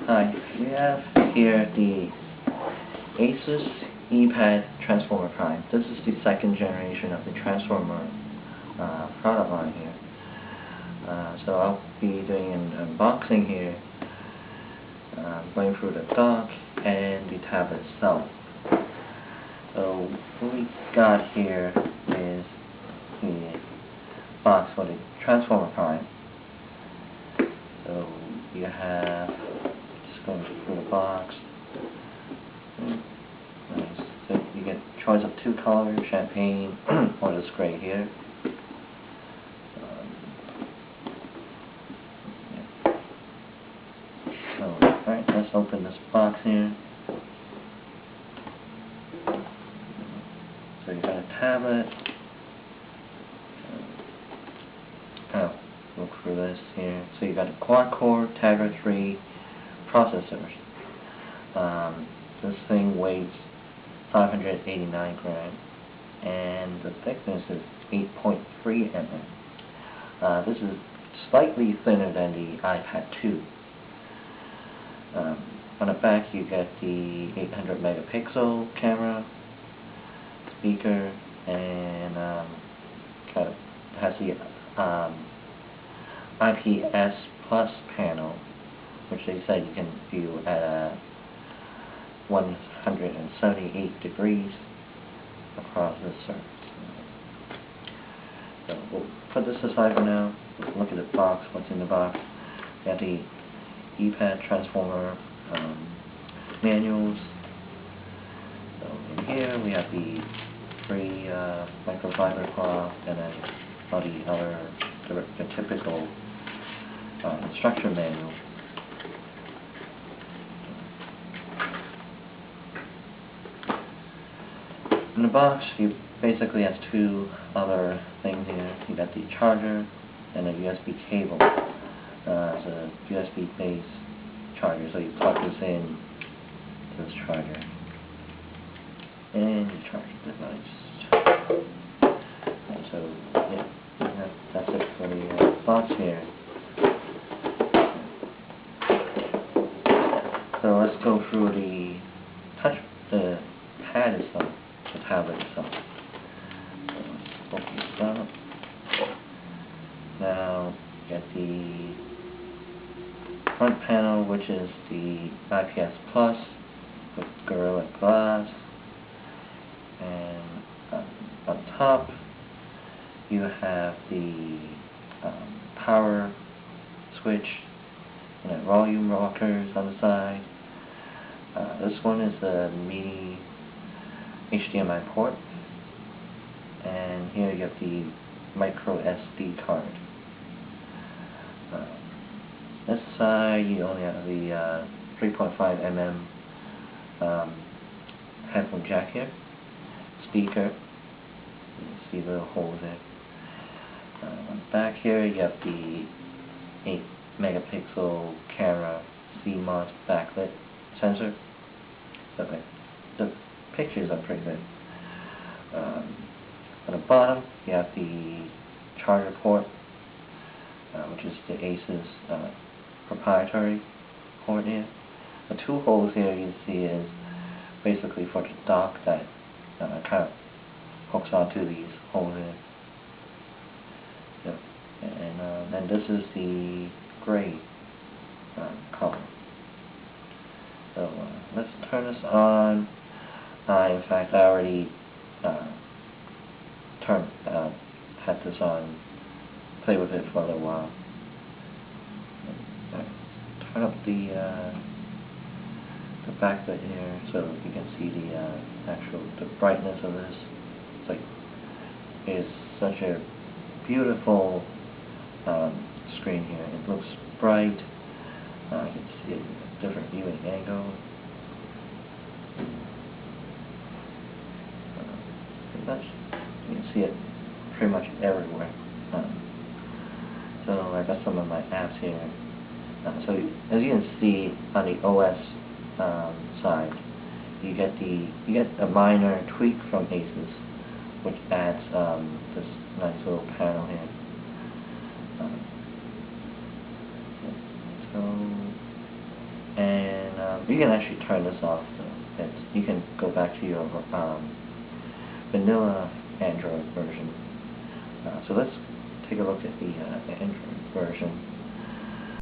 Hi, we have here the ASUS Transformer Prime. This is the second generation of the Transformer product line here. So I'll be doing an unboxing here, going through the dock and the tablet itself. So what we got here is the box for the Transformer Prime. So you have, just going through the box. Nice. So you get a choice of two colors, champagne or this gray here. So, alright, let's open this box here. So you got a tablet. Look through this here. So you got a quad-core Tegra 3 processors. This thing weighs 589 grams, and the thickness is 8.3 mm. This is slightly thinner than the iPad 2. On the back you get the 800 megapixel camera, speaker, and has the IPS Plus panel, which they said you can view at 178 degrees across the surface. So we'll put this aside for now. Look at the box, what's in the box. We got the EPAD Transformer manuals. So in here we have the free microfiber cloth, and then all the other, the typical instruction manual. In the box, you basically have two other things here. You got the charger and a USB cable. It's a USB-based charger, so you plug this in to this charger, and you charge the device. And so, yeah, that's it for the box here. So let's go through the pad itself, the tablet itself. So let's open this up. Now get the front panel, which is the IPS Plus with Gorilla Glass, and on top you have the power switch and volume rockers on the side. This one is a mini HDMI port, and here you have the micro SD card. This side you only have the 3.5 mm headphone jack here, speaker, you see the little holes there. On the back here you have the 8 megapixel camera CMOS backlit sensor. Okay, the pictures are pretty good. On the bottom you have the charger port, which is the ASUS proprietary port here. The two holes here you see is basically for the dock that kind of hooks onto these holes here. Yep. And then this is the gray color. So let's turn this on. In fact, I already had this on, play with it for a little while. Turn up the backlit here so you can see the brightness of this. It's such a beautiful screen here. It looks bright. You can see it in a different viewing angle. You can see it pretty much everywhere. So I got some of my apps here. So as you can see on the OS side, you get a minor tweak from ASUS, which adds this nice little panel here. So You can actually turn this off, though. You can go back to your vanilla Android version. So let's take a look at the Android version.